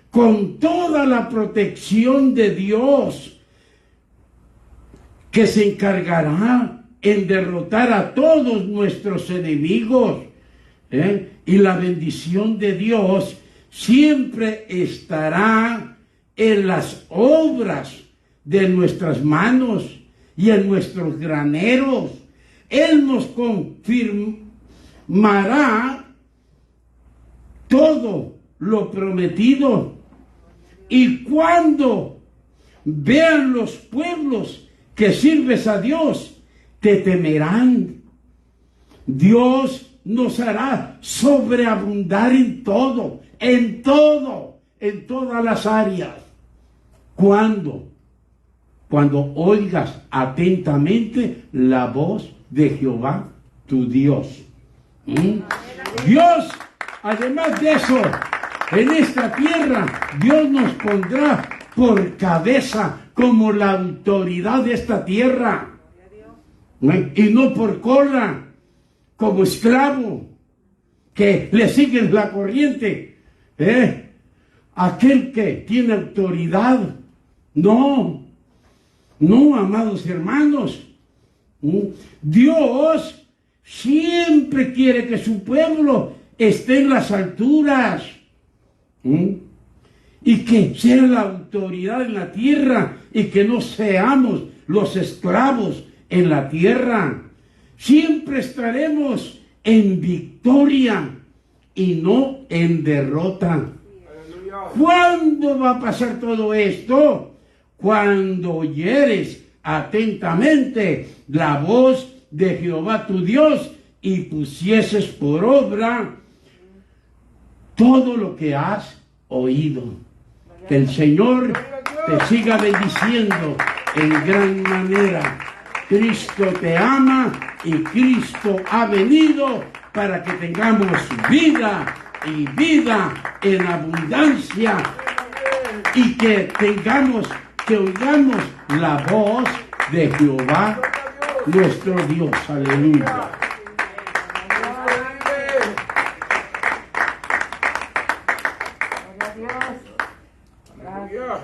con toda la protección de Dios, que se encargará en derrotar a todos nuestros enemigos. Y la bendición de Dios siempre estará en las obras de nuestras manos y en nuestros graneros. Él nos confirmará todo lo prometido. Y cuando vean los pueblos que sirves a Dios, te temerán. Dios nos hará sobreabundar en todo, en todas las áreas. ¿Cuándo? Cuando oigas atentamente la voz de Jehová, tu Dios. Dios, además de eso, en esta tierra, Dios nos pondrá por cabeza como la autoridad de esta tierra. Y no por cola, como esclavo, que le siguen la corriente. Aquel que tiene autoridad. No, amados hermanos. Dios siempre quiere que su pueblo esté en las alturas. Y que sea la autoridad en la tierra y que no seamos los esclavos en la tierra. Siempre estaremos en victoria y no en derrota. ¿Cuándo va a pasar todo esto? Cuando oyeres atentamente la voz de Jehová tu Dios y pusieses por obra todo lo que has oído. Que el Señor te siga bendiciendo en gran manera. Cristo te ama y Cristo ha venido para que tengamos vida y vida en abundancia y que oigamos la voz de Jehová nuestro Dios. Aleluya. Aleluya.